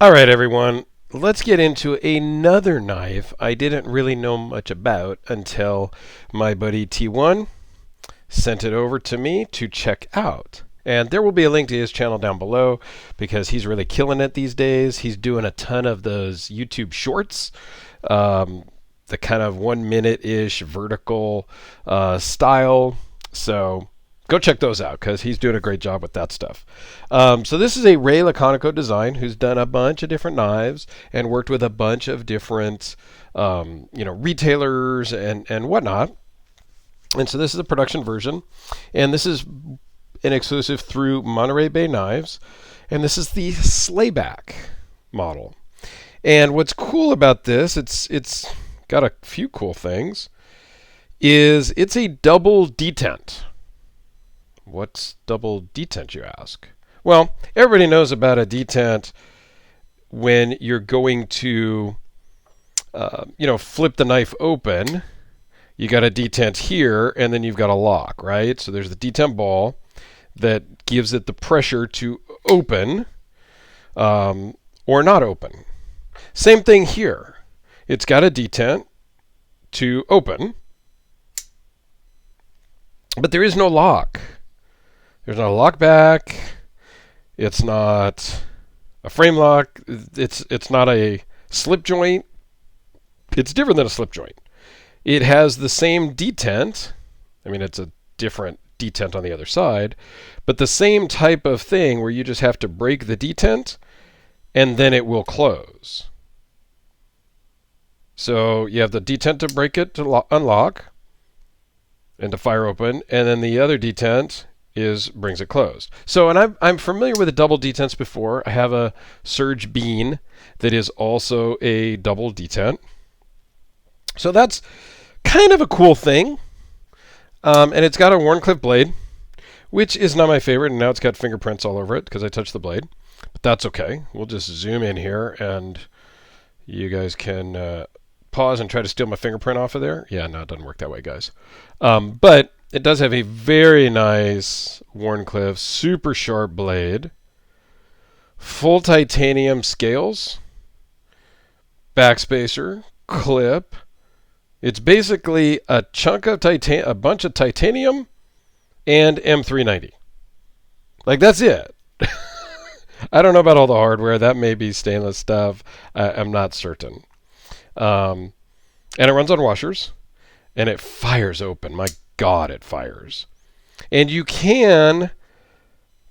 All right, everyone. Let's get into another knife I didn't really know much about until my buddy T1 sent it over to me to check out. And there will be a link to his channel down below because he's really killing it these days. He's doing a ton of those YouTube shorts, the kind of 1 minute-ish vertical style. So go check those out because he's doing a great job with that stuff. So this is a Ray Laconico design who's done a bunch of different knives and worked with a bunch of different retailers and whatnot. And so this is a production version, and this is an exclusive through Monterey Bay Knives, and this is the Slayback model. And what's cool about this, it's got a few cool things, is it's a double detent. What's double detent, you ask? Well, everybody knows about a detent when you're going to, flip the knife open. You got a detent here, and then you've got a lock, right? So there's the detent ball that gives it the pressure to open or not open. Same thing here. It's got a detent to open, but there is no lock. There's not a lock back. It's not a frame lock. It's not a slip joint. It's different than a slip joint. It has the same detent. I mean, it's a different detent on the other side, but the same type of thing where you just have to break the detent and then it will close. So you have the detent to break it to unlock and to fire open, and then the other detent brings it closed. So, and I'm familiar with the double detents before. I have a Surge Bean that is also a double detent. So that's kind of a cool thing. And it's got a Wharncliffe blade, which is not my favorite, and now it's got fingerprints all over it because I touched the blade. But that's okay. We'll just zoom in here, and you guys can pause and try to steal my fingerprint off of there. Yeah, no, it doesn't work that way, guys. But it does have a very nice Wharncliffe, super sharp blade, full titanium scales, backspacer, clip. It's basically a chunk of a bunch of titanium and M390. Like, that's it. I don't know about all the hardware. That may be stainless stuff. I'm not certain. And it runs on washers, and it fires open. My God, it fires. And you can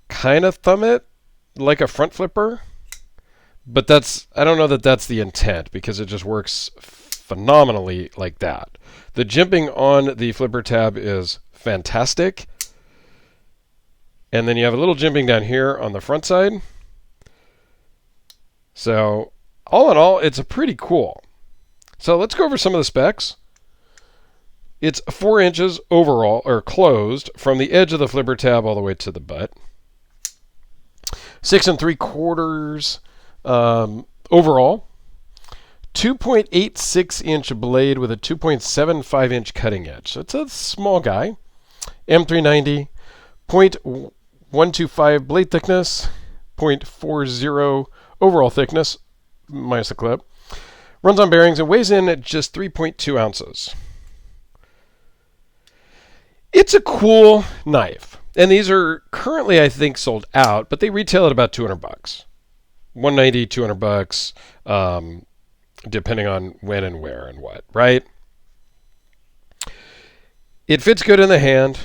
kind of thumb it like a front flipper, but I don't know that that's the intent because it just works phenomenally like that. The jimping on the flipper tab is fantastic. And then you have a little jimping down here on the front side. So all in all, it's pretty cool. So let's go over some of the specs. It's 4 inches overall, or closed, from the edge of the flipper tab all the way to the butt. 6 3/4 overall. 2.86-inch blade with a 2.75-inch cutting edge. So it's a small guy. M390, 0.125 blade thickness, 0.40 overall thickness, minus the clip. Runs on bearings and weighs in at just 3.2 ounces. It's a cool knife. And these are currently, I think, sold out, but they retail at about $200. $190, $200, depending on when and where and what, right? It fits good in the hand.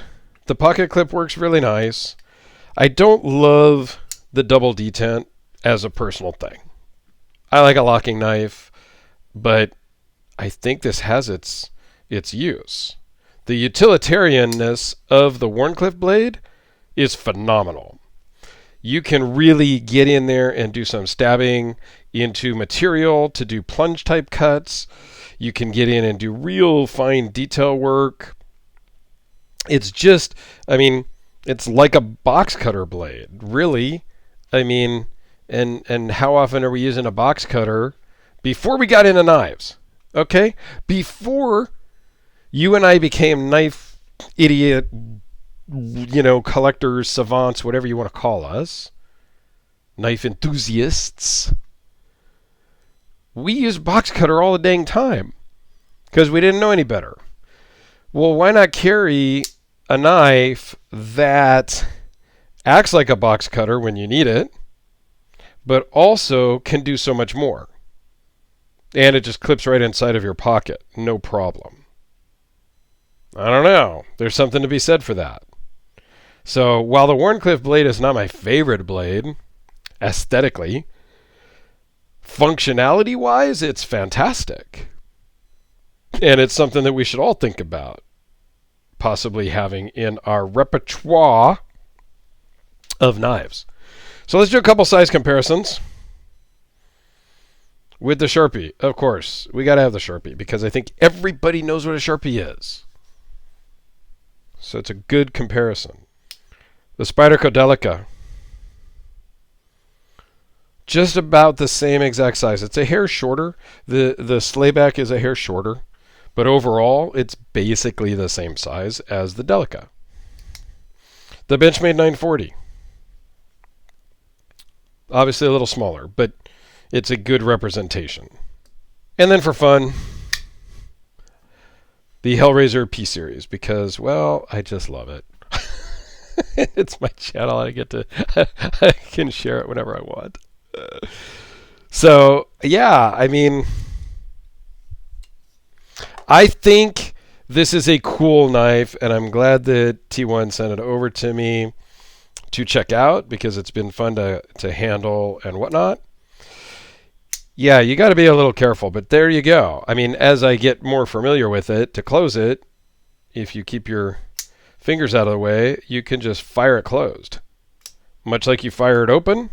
The pocket clip works really nice. I don't love the double detent as a personal thing. I like a locking knife, but I think this has its use. The utilitarianness of the Wharncliffe blade is phenomenal. You can really get in there and do some stabbing into material to do plunge type cuts. You can get in and do real fine detail work. It's just, it's like a box cutter blade, really. And how often are we using a box cutter before we got into knives? Okay? Before you and I became knife idiot, collectors, savants, whatever you want to call us, knife enthusiasts, We used box cutter all the dang time because we didn't know any better. Well, why not carry a knife that acts like a box cutter when you need it, but also can do so much more? And it just clips right inside of your pocket. No problem. I don't know. There's something to be said for that. So while the Wharncliffe blade is not my favorite blade, aesthetically, functionality-wise, it's fantastic. And it's something that we should all think about possibly having in our repertoire of knives. So let's do a couple size comparisons. With the Sharpie, of course, we got to have the Sharpie because I think everybody knows what a Sharpie is. So it's a good comparison. The Spyderco Delica, just about the same exact size. It's a hair shorter. The Slayback is a hair shorter, but overall, it's basically the same size as the Delica. The Benchmade 940, obviously a little smaller, but it's a good representation. And then for fun, the Hellraiser P Series, because, well, I just love it. It's my channel. I can share it whenever I want. So, yeah, I mean, I think this is a cool knife, and I'm glad that T1 sent it over to me to check out because it's been fun to handle and whatnot. Yeah, you got to be a little careful, but there you go. I mean, as I get more familiar with it, to close it, if you keep your fingers out of the way, you can just fire it closed. Much like you fire it open,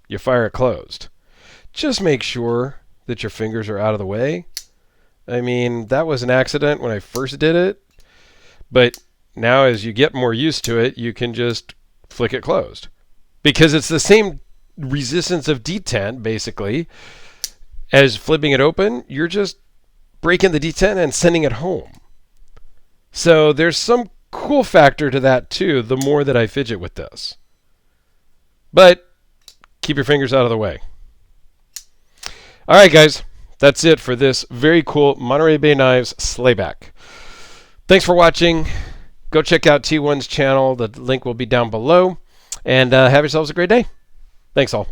you fire it closed. Just make sure that your fingers are out of the way. I mean, that was an accident when I first did it, but now as you get more used to it, you can just flick it closed. Because it's the same resistance of detent, basically, as flipping it open. You're just breaking the detent and sending it home. So there's some cool factor to that too, the more that I fidget with this. But keep your fingers out of the way. All right, guys. That's it for this very cool Monterey Bay Knives Slayback. Thanks for watching. Go check out T1's channel. The link will be down below. And have yourselves a great day. Thanks all.